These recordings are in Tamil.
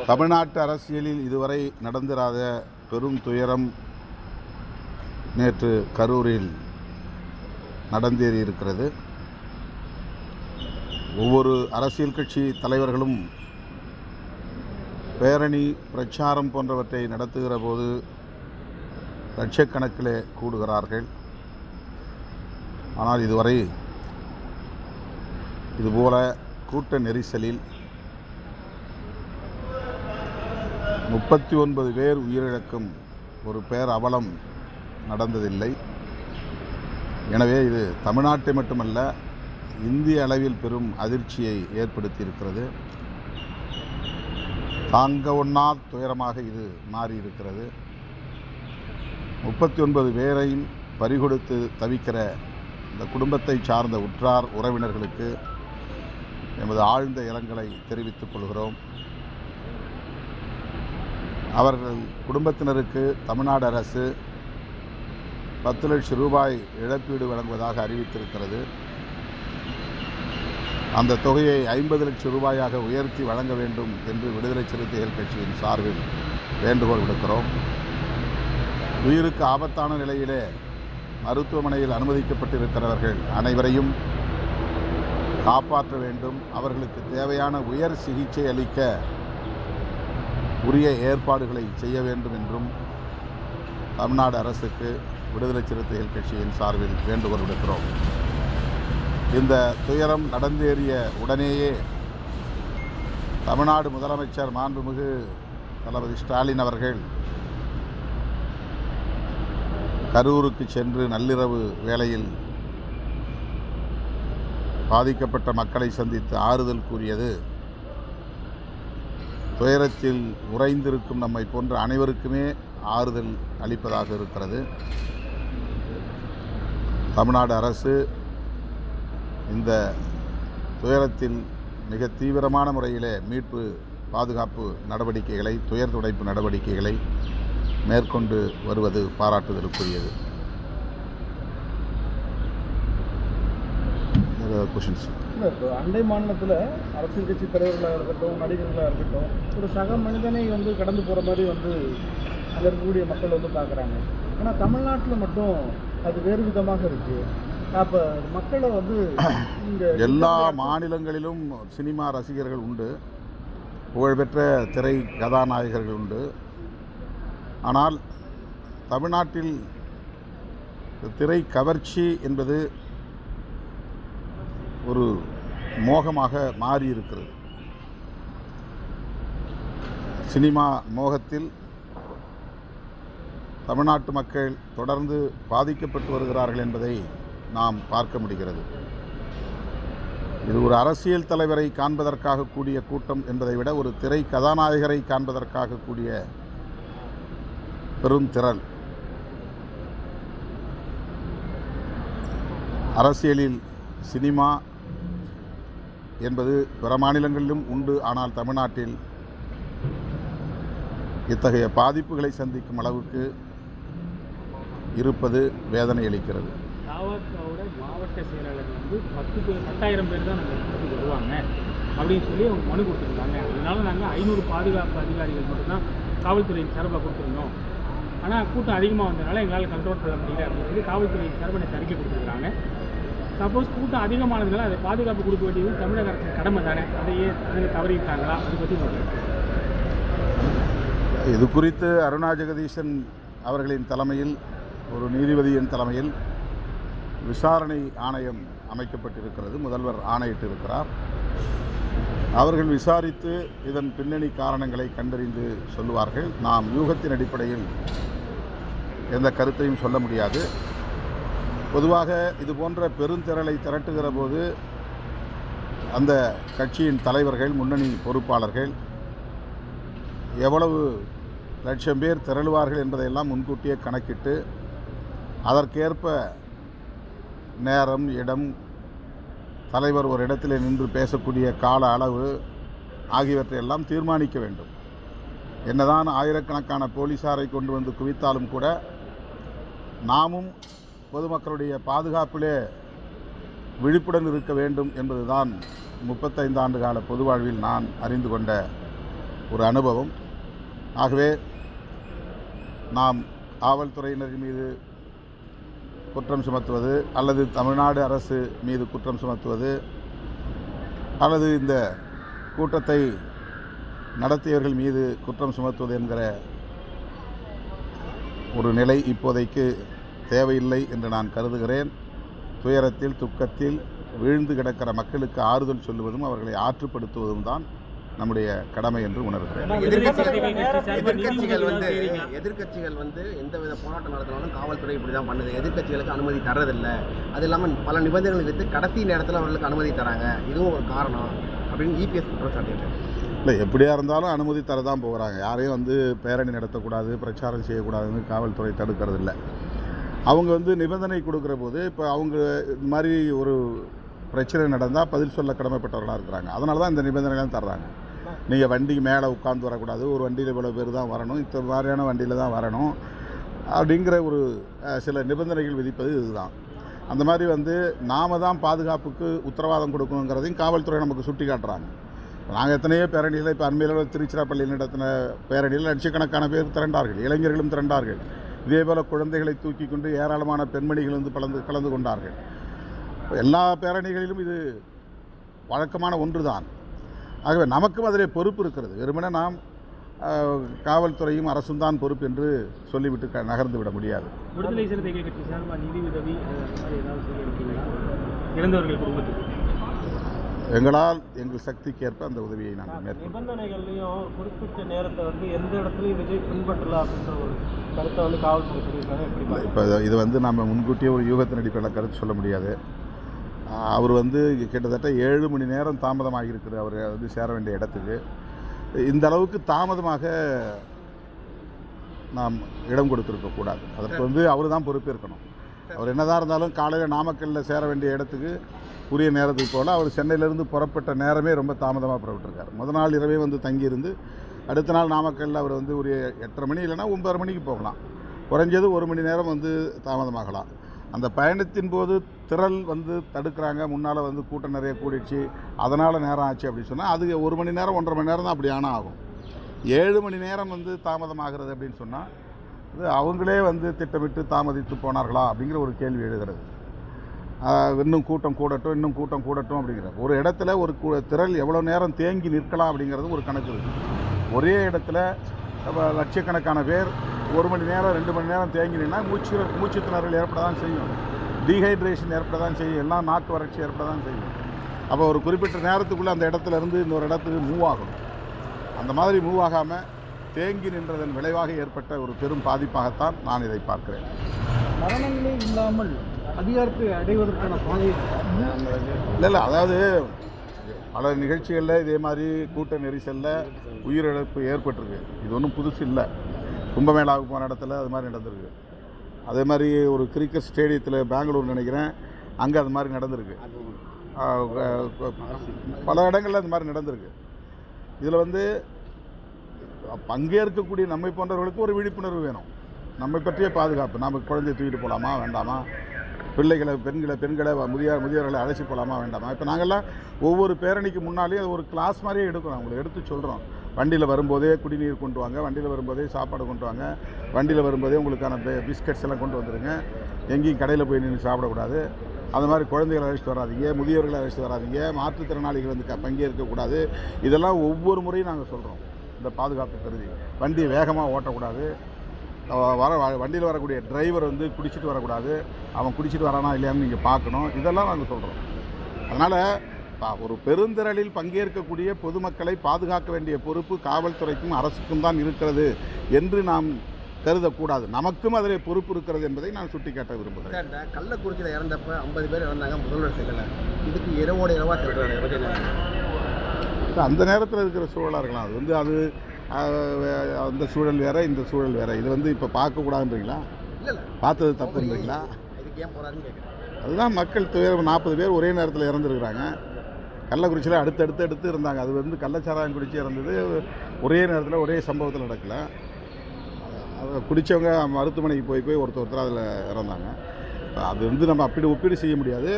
தமிழ்நாட்டு அரசியலில் இதுவரை நடந்திராத பெரும் துயரம் நேற்று கரூரில் நடந்தேறியிருக்கிறது. ஒவ்வொரு அரசியல் கட்சி தலைவர்களும் பேரணி பிரச்சாரம் போன்றவற்றை நடத்துகிற போது லட்சக்கணக்கிலே கூடுகிறார்கள். ஆனால் இதுவரை இதுபோல கூட்ட நெரிசலில் 39 பேர் உயிரிழக்கும் ஒரு பேரவலம் நடந்ததில்லை. எனவே இது தமிழ்நாட்டை மட்டுமல்ல, இந்திய அளவில் பெரும் அதிர்ச்சியை ஏற்படுத்தியிருக்கிறது. தாங்க ஒண்ணா துயரமாக இது மாறியிருக்கிறது. 39 பேரையும் பறிகொடுத்து தவிக்கிற இந்த குடும்பத்தை சார்ந்த உற்றார் உறவினர்களுக்கு எமது ஆழ்ந்த இரங்கலை தெரிவித்துக் கொள்கிறோம். அவர்கள் குடும்பத்தினருக்கு தமிழ்நாடு அரசு 10 லட்சம் ரூபாய் இழப்பீடு வழங்குவதாக அறிவித்திருக்கிறது. அந்த தொகையை 50 லட்சம் ரூபாயாக உயர்த்தி வழங்க வேண்டும் என்று விடுதலை சிறுத்தைகள் கட்சியின் சார்பில் வேண்டுகோள் விடுக்கிறோம். உயிருக்கு ஆபத்தான நிலையிலே மருத்துவமனையில் அனுமதிக்கப்பட்டிருக்கிறவர்கள் அனைவரையும் காப்பாற்ற வேண்டும். அவர்களுக்கு தேவையான உயர் சிகிச்சை அளிக்க உரிய ஏற்பாடுகளை செய்ய வேண்டும் என்றும் தமிழ்நாடு அரசுக்கு விடுதலை சிறுத்தைகள் கட்சியின் சார்பில் வேண்டுகோள் விடுக்கிறோம். இந்த துயரம் நடந்தேறிய உடனேயே தமிழ்நாடு முதலமைச்சர் மாண்புமிகு தளபதி ஸ்டாலின் அவர்கள் கரூருக்கு சென்று நள்ளிரவு வேளையில் பாதிக்கப்பட்ட மக்களை சந்தித்து ஆறுதல் கூறியது துயரத்தில் உறைந்திருக்கும் நம்மை போன்ற அனைவருக்குமே ஆறுதல் அளிப்பதாக இருக்கிறது. தமிழ்நாடு அரசு இந்த துயரத்தில் மிக தீவிரமான முறையிலே மீட்பு பாதுகாப்பு நடவடிக்கைகளை, துயர் துடைப்பு நடவடிக்கைகளை மேற்கொண்டு வருவது பாராட்டுதலுக்குரியது. கொஷின்ஸ் இப்போ அண்டை மாநிலத்தில் அரசியல் கட்சி தலைவர்களாக இருக்கட்டும், நடிகர்களாக இருக்கட்டும், ஒரு சக மனிதனை கடந்து போகிற மாதிரி அங்கே இருக்கக்கூடிய மக்கள் பார்க்குறாங்க. ஆனால் தமிழ்நாட்டில் மட்டும் அது வேறு விதமாக இருக்குது. அப்போ மக்களை இந்த எல்லா மாநிலங்களிலும் சினிமா ரசிகர்கள் உண்டு, புகழ்பெற்ற திரை கதாநாயகர்கள் உண்டு. ஆனால் தமிழ்நாட்டில் திரை கவர்ச்சி என்பது ஒரு மோகமாக மாறியிருக்கிறது. சினிமா மோகத்தில் தமிழ்நாட்டு மக்கள் தொடர்ந்து பாதிக்கப்பட்டு வருகிறார்கள் என்பதை நாம் பார்க்க முடிகிறது. இது ஒரு அரசியல் தலைவரை காண்பதற்காக கூடிய கூட்டம் என்பதை விட ஒரு திரை கதாநாயகரை காண்பதற்காக கூடிய பெரும் திரள். அரசியலில் சினிமா என்பது பிற மாநிலங்களிலும் உண்டு. ஆனால் தமிழ்நாட்டில் இத்தகைய பாதிப்புகளை சந்திக்கும் அளவுக்கு இருப்பது வேதனை அளிக்கிறது. மாவட்ட செயலாளர் 10,000 பேர் தான் நாங்கள் வருவாங்க அப்படின்னு சொல்லி அவங்க மனு கொடுத்துருந்தாங்க. அதனால நாங்கள் 500 பாதுகாப்பு அதிகாரிகள் மட்டும்தான் காவல்துறையின் சார்பாக கொடுத்துருந்தோம். ஆனால் கூட்டம் அதிகமாக வந்ததுனால எங்களால் கண்ட்ரோல் பண்ண முடியல அப்படின்னு சொல்லி காவல்துறையின் சார்பாக அறிக்கை கொடுத்துருக்காங்க. சப்போஸ் கூட்டம் அதிகமானதுனால அதை பாதுகாப்பு கொடுக்க வேண்டியது தமிழக அரசின் கடமை தானே, அதையே தவறிட்டாங்களா? அதை பற்றி இது குறித்து அருணா ஜெகதீசன் அவர்களின் தலைமையில், ஒரு நீதிபதியின் தலைமையில் விசாரணை ஆணையம் அமைக்கப்பட்டிருக்கிறது. முதல்வர் ஆணையிட்டிருக்கிறார். அவர்கள் விசாரித்து இதன் பின்னணி காரணங்களை கண்டறிந்து சொல்லுவார்கள். நாம் யூகத்தின் அடிப்படையில் எந்த கருத்தையும் சொல்ல முடியாது. பொதுவாக இது போன்ற பெருந்திரளை திரட்டுகிற போது அந்த கட்சியின் தலைவர்கள், முன்னணி பொறுப்பாளர்கள் எவ்வளவு லட்சம் பேர் திரளுவார்கள் என்பதையெல்லாம் முன்கூட்டியே கணக்கிட்டு அதற்கேற்ப நேரம், இடம், தலைவர் ஒரு இடத்திலே நின்று பேசக்கூடிய கால அளவு ஆகியவற்றையெல்லாம் தீர்மானிக்க வேண்டும். என்னதான் ஆயிரக்கணக்கான போலீசாரை கொண்டு வந்து குவித்தாலும் கூட நாமும் பொதுமக்களுடைய பாதுகாப்பிலே விழிப்புடன் இருக்க வேண்டும் என்பதுதான் 35 ஆண்டு கால பொது வாழ்வில் நான் அறிந்து கொண்ட ஒரு அனுபவம். ஆகவே நாம் காவல்துறையினர் மீது குற்றம் சுமத்துவது அல்லது தமிழ்நாடு அரசு மீது குற்றம் சுமத்துவது அல்லது இந்த கூட்டத்தை நடத்தியவர்கள் மீது குற்றம் சுமத்துவது என்கிற ஒரு நிலை இப்போதைக்கு தேவையில்லை என்று நான் கருதுகிறேன். துயரத்தில் துக்கத்தில் வீழ்ந்து கிடக்கிற மக்களுக்கு ஆறுதல் சொல்லுவதும் அவர்களை ஆற்றுப்படுத்துவதும் தான் நம்முடைய கடமை என்று உணர்கிறேன். எதிர்க்கட்சிகள் எந்தவித போராட்டம் நடத்தினாலும் காவல்துறை இப்படி தான் பண்ணுது, எதிர்க்கட்சிகளுக்கு அனுமதி தரதில்லை, அது இல்லாமல் பல நிபந்தனைகள் வைத்து கடைசி நேரத்தில் அவர்களுக்கு அனுமதி தராங்க, இதுவும் ஒரு காரணம் அப்படின்னு இபிஎஸ் குற்றம் சாட்டியிருக்காரு. இல்லை, எப்படியா இருந்தாலும் அனுமதி தரதான் போகிறாங்க. யாரையும் பேரணி நடத்தக்கூடாது, பிரச்சாரம் செய்யக்கூடாதுன்னு காவல்துறை தடுக்கிறது இல்லை. அவங்க நிபந்தனை கொடுக்குற போது இப்போ அவங்க இது மாதிரி ஒரு பிரச்சனை நடந்தால் பதில் சொல்ல கடமைப்பட்டவர்களாக இருக்கிறாங்க. அதனால தான் இந்த நிபந்தனைலாம் தர்றாங்க. நீங்கள் வண்டிக்கு மேலே உட்கார்ந்து வரக்கூடாது, ஒரு வண்டியில் இவ்வளோ பேர் தான் வரணும், இத்தனை மாதிரியான வண்டியில் தான் வரணும் அப்படிங்கிற ஒரு சில நிபந்தனைகள் விதிப்பது இதுதான். அந்த மாதிரி நாம தான் பாதுகாப்புக்கு உத்தரவாதம் கொடுக்கணுங்கிறதையும் காவல்துறை நமக்கு சுட்டி காட்டுறாங்க. நாங்கள் எத்தனையோ பேரணியில் இப்போ அண்மையில் திருச்சிராப்பள்ளியில் நடத்தின பேரணியில் லட்சக்கணக்கான பேர் திரண்டார்கள், இளைஞர்களும் திரண்டார்கள். இதேபோல் குழந்தைகளை தூக்கி கொண்டு ஏராளமான பெண்மணிகள் கலந்து கொண்டார்கள். எல்லா பேரணிகளிலும் இது வழக்கமான ஒன்று தான். ஆகவே நமக்கும் அதிலே பொறுப்பு இருக்கிறது. வெறுமனே நாம் காவல்துறையும் அரசும் தான் பொறுப்பு என்று சொல்லிவிட்டு நகர்ந்து விட முடியாது. விடுதலை சிறுத்தைகள் கட்சி சார்பாக நிதி உதவி இறந்தவர்கள் குடும்பத்துக்கு எங்களால் எங்கள் சக்திக்கேற்ப அந்த உதவியை நாங்கள் மேற்கொள்கிறோம். நிபந்தனைகள்லையும் குறிப்பிட்ட நேரத்தை எந்த இடத்துலையும் விஜய் பின்பற்றல அப்படின்ற ஒரு கருத்தை காவல்துறை சொல்லியிருக்காங்க. எப்படி இப்போ இது நம்ம முன்கூட்டியே ஒரு யூகத்தின் அடிப்படையில் கருத்து சொல்ல முடியாது. அவர் கிட்டத்தட்ட 7 மணி நேரம் தாமதமாக இருக்குது அவர் சேர வேண்டிய இடத்துக்கு. இந்த அளவுக்கு தாமதமாக நாம் இடம் கொடுத்துருக்கக்கூடாது. அதற்கு அவர் தான் பொறுப்பேற்கணும். அவர் என்னதான் இருந்தாலும் காலையில் நாமக்கல்லில் சேர வேண்டிய இடத்துக்கு உரிய நேரத்துக்கு போல் அவர் சென்னையிலேருந்து புறப்பட்ட நேரமே ரொம்ப தாமதமாக புறப்பட்டிருக்கார். முதல் நாள் இரவே தங்கியிருந்து அடுத்த நாள் நாமக்கல்லில் அவர் ஒரு 8:30 மணி இல்லைன்னா 9:30 மணிக்கு போகலாம். குறைஞ்சது 1 மணி நேரம் தாமதமாகலாம். அந்த பயணத்தின் போது திரள் தடுக்கிறாங்க, முன்னால் கூட்டம் நிறைய கூடிடுச்சு, அதனால் நேரம் ஆச்சு அப்படின்னு சொன்னால் அது 1 மணி நேரம் 1.5 மணி நேரம் தான் அப்படி ஆனால் ஆகும். 7 மணி நேரம் தாமதமாகிறது அப்படின்னு சொன்னால் அது அவங்களே திட்டமிட்டு தாமதித்து போனார்களா அப்படிங்கிற ஒரு கேள்வி எழுகிறது. இன்னும் கூட்டம் கூடட்டும் அப்படிங்கிற ஒரு இடத்துல ஒரு திரள் எவ்வளோ நேரம் தேங்கி நிற்கலாம் அப்படிங்கிறது ஒரு கணக்கு இருக்குது. ஒரே இடத்துல லட்சக்கணக்கான பேர் 1 மணி நேரம் 2 மணி நேரம் தேங்கி நின்னா மூச்சு திணறல் ஏற்பட தான் செய்யும், டீஹைட்ரேஷன் ஏற்பட தான் செய்யும், எல்லாம் நாக்கு வறட்சி ஏற்பட தான் செய்யும். அப்போ ஒரு குறிப்பிட்ட நேரத்துக்குள்ளே அந்த இடத்துல இருந்து இன்னொரு இடத்துக்கு மூவ் ஆகணும். அந்த மாதிரி மூவ் ஆகாமல் தேங்கி நின்றதன் விளைவாக ஏற்பட்ட ஒரு பெரும் பாதிப்பாகத்தான் நான் இதை பார்க்கிறேன். மரணங்களே இல்லாமல் அதிகாரத்தை அடைவதற்கான பாதை இல்லை, அதாவது பல நிகழ்ச்சிகளில் இதே மாதிரி கூட்ட நெரிசலில் உயிரிழப்பு ஏற்பட்டிருக்கு. இது ஒன்றும் புதுசு இல்லை. கும்பமேளாவுக்கு போன இடத்துல அது மாதிரி நடந்திருக்கு. அதே மாதிரி ஒரு கிரிக்கெட் ஸ்டேடியத்தில் பெங்களூர் நினைக்கிறேன், அங்கே அது மாதிரி நடந்திருக்கு. பல இடங்களில் அது மாதிரி நடந்திருக்கு. இதில் பங்கேற்கக்கூடிய நம்மை போன்றவர்களுக்கு ஒரு விழிப்புணர்வு வேணும். நம்மை பற்றிய பாதுகாப்பு, நம்ம குழந்தையை தூக்கிட்டு போகலாமா வேண்டாமா, பெண்களை முதியோர்களை அழைச்சி போகலாமா வேண்டாமா. இப்போ நாங்கள்லாம் ஒவ்வொரு பேரணிக்கு முன்னாலே அது ஒரு கிளாஸ் மாதிரியே எடுக்கிறோம், அவங்களை எடுத்து சொல்கிறோம். வண்டியில் வரும்போதே குடிநீர் கொண்டு வாங்க, வண்டியில் வரும்போதே சாப்பாடு கொண்டு வாங்க, வண்டியில் வரும்போதே உங்களுக்கான பிஸ்கட்ஸ் எல்லாம் கொண்டு வந்துடுங்க, எங்கேயும் கடையில் போய் நின்று சாப்பிடக்கூடாது, அது மாதிரி குழந்தைகளை அழைச்சிட்டு வராதிங்க, முதியோர்களை அழைச்சிட்டு வராதிங்க, மாற்றுத்திறனாளிகள் பங்கேற்கக்கூடாது. இதெல்லாம் ஒவ்வொரு முறையும் நாங்கள் சொல்கிறோம். இந்த பாதுகாப்பு கருதி வண்டியை வேகமாக ஓட்டக்கூடாது, வண்டியில் வரக்கூடிய டிரைவர் குடிச்சிட்டு வரக்கூடாது, அவன் குடிச்சிட்டு வரானா இல்லையான்னு நீங்கள் பார்க்கணும். இதெல்லாம் நாங்கள் சொல்கிறோம். அதனால் ஒரு பெருந்திரளில் பங்கேற்கக்கூடிய பொதுமக்களை பாதுகாக்க வேண்டிய பொறுப்பு காவல்துறைக்கும் அரசுக்கும் தான் இருக்கிறது என்று நாம் கருதக்கூடாது. நமக்கும் அதில் பொறுப்பு இருக்கிறது என்பதை நான் சுட்டிக்காட்ட விரும்புகிறேன். கள்ளக்குறிச்சியில் இறந்தப்ப 50 பேர் இறந்தாங்க, முதல்வர் செய்யலை. இதுக்கு இரவோட இரவா சொல்கிறாரு. அந்த நேரத்தில் இருக்கிற சூழலாக இருக்கலாம். அது அந்த சூழல் வேறு, இந்த சூழல் வேறு. இது இப்போ பார்க்கக்கூடாதுன்றீங்களா? பார்த்தது தப்புன்றீங்களா? அதுதான் மக்கள் 40 பேர் ஒரே நேரத்தில் இறந்துருக்குறாங்க. கள்ளக்குறிச்சியில் அடுத்து இருந்தாங்க. அது கள்ளச்சாராயம் குடிச்சு இறந்தது ஒரே நேரத்தில் ஒரே சம்பவத்தில் நடக்கலை. அதை குடித்தவங்க மருத்துவமனைக்கு போய் ஒருத்தர் அதில் இறந்தாங்க. அது நம்ம அப்படி ஒப்பீடு செய்ய முடியாது.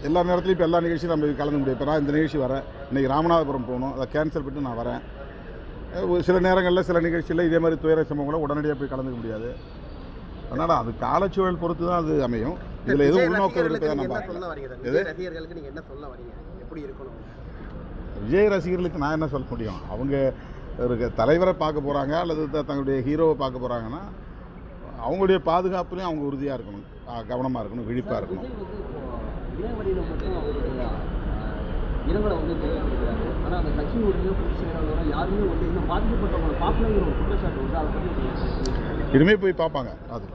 எல்லா நேரத்துலையும் இப்போ எல்லா நிகழ்ச்சியும் நம்ம கலந்து முடியாது. இப்போ நான் இந்த நிகழ்ச்சி வரேன், இன்றைக்கி ராமநாதபுரம் போகணும், அதை கேன்சல் பண்ணிட்டு நான் வரேன். சில நேரங்களில் சில நிகழ்ச்சியில் இதே மாதிரி துயர சம்பவங்களை உடனடியாக போய் கலந்துக்க முடியாது. அதனால் அது காலச்சூழல் பொறுத்து தான் அது அமையும். இதில் எதுவும் உள்நோக்கம் இருக்குதா நம்ம ரசிகர்களுக்கு நீங்கள் என்ன சொல்ல வரீங்க, எப்படி இருக்கணும்? விஜய் ரசிகர்களுக்கு நான் என்ன சொல்ல முடியும்? அவங்க ஒரு தலைவரை பார்க்க போகிறாங்க அல்லது தங்களுடைய ஹீரோவை பார்க்க போகிறாங்கன்னா அவங்களுடைய பாதுகாப்புலையும் அவங்க உறுதியாக இருக்கணும், கவனமாக இருக்கணும், விழிப்பாக இருக்கணும். இரங்கலை வந்து தெரிவிக்கிறாரு. ஆனால் அந்த கட்சியினுடைய பொதுச் செயலாளர் யாருமே வந்து இன்னும் பாதிக்கப்பட்டவங்களை பார்க்கலங்கிற ஒரு குற்றச்சாட்டு வந்து அதை பற்றி இனிமேல் போய் பார்ப்பாங்க. அது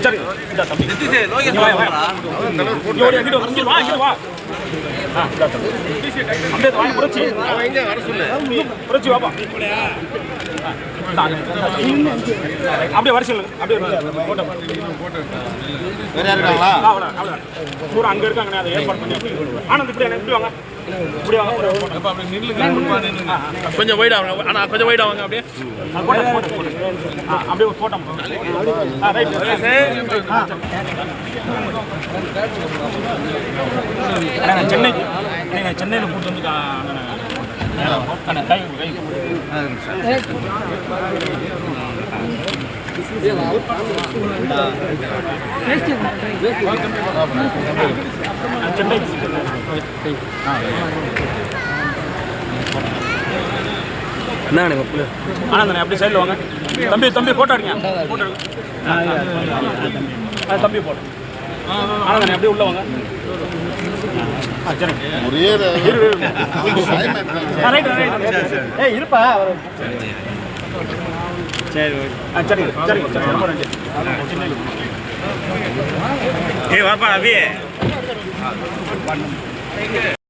சரி இந்த தம்பி அப்படியே வாங்கி புரட்சி புரட்சி வாப்பா அப்படியே வரிசையில் அப்படியே பூரா அங்கே இருக்காங்க. அதை ஏற்பாடு பண்ணி ஆனந்த் இப்படி வாங்க இப்படி வாங்க கொஞ்சம் வைட் ஆகுங்க. ஆனால் கொஞ்சம் வைட் ஆகுங்க. அப்படியே அப்படியே ஒரு ஃபோட்டோ சென்னைக்கு நீங்கள் சென்னையில் கூட்டு வந்து கை சென்னை ஆனந்தண்ணே அப்படி சைடில் வாங்க. தம்பி போட்டோ அடிங்க. போட்டோ தம்பி போட்டோ ஆனந்தண்ணே அப்படியே உள்ள வாங்க. இருப்பா சரி சரி சரி ரொம்ப நன்றி. வாப்பா அபி